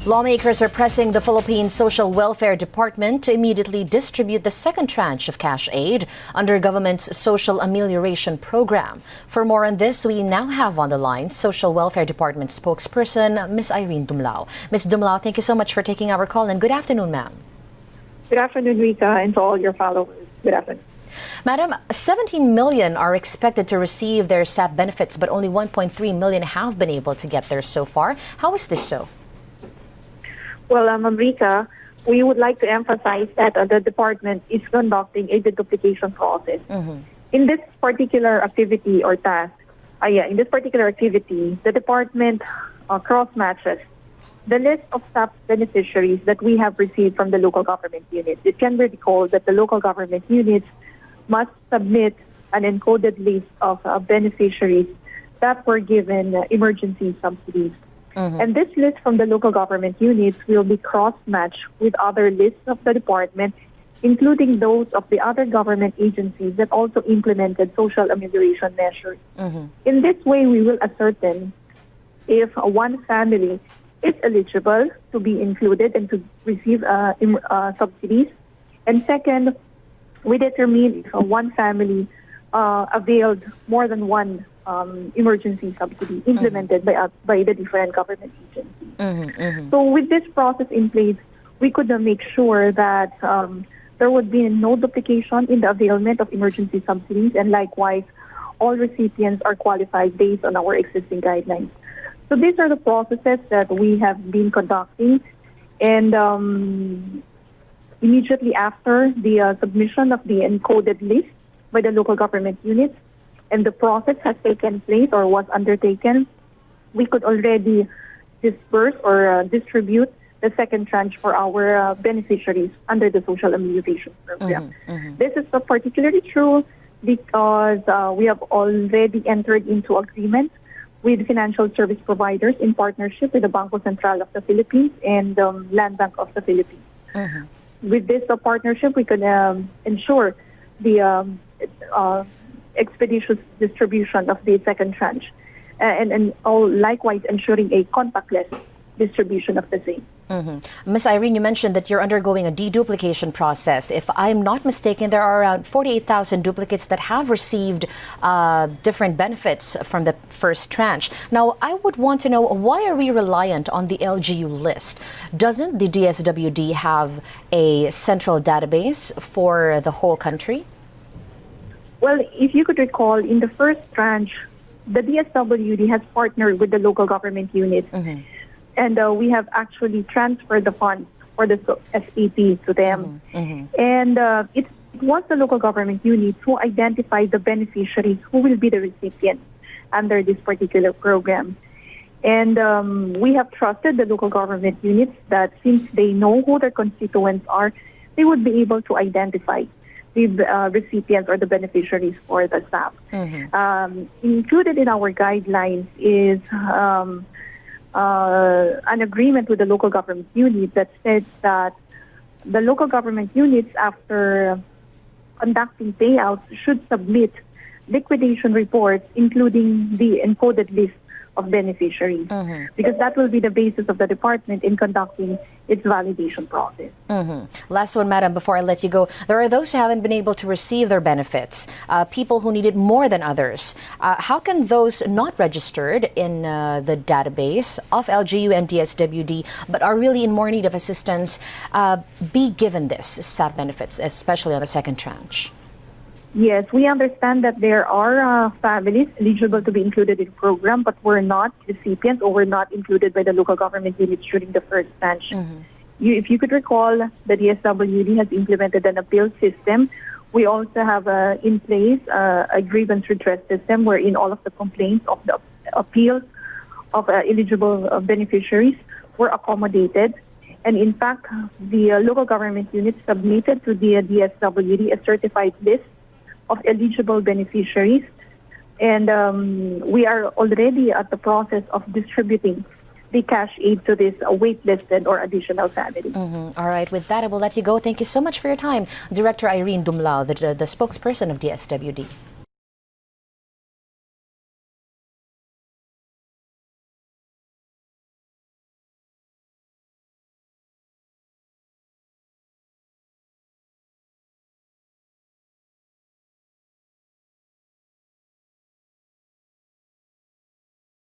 Lawmakers are pressing the Philippine Social Welfare Department to immediately distribute the second tranche of cash aid under government's Social Amelioration Program. For more on this, we now have on the line Social Welfare Department spokesperson, Ms. Irene Dumlao. Ms. Dumlao, thank you so much for taking our call and good afternoon, ma'am. Good afternoon, Rita, and to all your followers. Good afternoon. Madam, 17 million are expected to receive their SAP benefits, but only 1.3 million have been able to get there so far. How is this so? Well, Rita, we would like to emphasize that the department is conducting a deduplication process. In this particular activity or task, the department cross-matches the list of SAP beneficiaries that we have received from the local government units. It can be recalled that the local government units must submit an encoded list of beneficiaries that were given emergency subsidies. And this list from the local government units will be cross-matched with other lists of the department, including those of the other government agencies that also implemented social amelioration measures. In this way, we will ascertain if one family is eligible to be included and to receive subsidies. And second, we determine if one family availed more than one emergency subsidy implemented by the different government agencies. So with this process in place, we could make sure that there would be no duplication in the availment of emergency subsidies, and likewise, all recipients are qualified based on our existing guidelines. So these are the processes that we have been conducting, and immediately after the submission of the encoded list by the local government units, and the process has taken place or was undertaken, we could already disperse or distribute the second tranche for our beneficiaries under the Social Amelioration Program. This is particularly true because we have already entered into agreement with financial service providers in partnership with the Bangko Sentral of the Philippines and Land Bank of the Philippines. With this partnership, we can ensure the expeditious distribution of the second tranche, and likewise ensuring a contactless distribution of the same. Ms. Irene, you mentioned that you're undergoing a deduplication process. If I'm not mistaken, there are around 48,000 duplicates that have received different benefits from the first tranche. Now, I would want to know, why are we reliant on the LGU list? Doesn't the DSWD have a central database for the whole country? Well, if you could recall, in the first tranche, the DSWD has partnered with the local government units, and we have actually transferred the funds for the SAP to them. And it was the local government units who identified the beneficiaries who will be the recipients under this particular program. And we have trusted the local government units that since they know who their constituents are, they would be able to identify the recipients or the beneficiaries for the SAP. Included in our guidelines is an agreement with the local government unit that says that the local government units, after conducting payouts, should submit liquidation reports, including the encoded list of beneficiaries, because that will be the basis of the department in conducting its validation process. Last one, madam, before I let you go. There are those who haven't been able to receive their benefits, people who need it more than others. How can those not registered in the database of LGU and DSWD, but are really in more need of assistance, be given this SAP benefits, especially on the second tranche? Yes, we understand that there are families eligible to be included in the program, but were not recipients or were not included by the local government units during the first tranche. If you could recall, the DSWD has implemented an appeal system. We also have in place a grievance redress system wherein all of the complaints of the appeals of eligible beneficiaries were accommodated. And in fact, the local government units submitted to the DSWD a certified list of eligible beneficiaries, and we are already at the process of distributing the cash aid to this waitlisted or additional family. All right, with that, I will let you go. Thank you so much for your time, Director Irene Dumlao, the spokesperson of DSWD.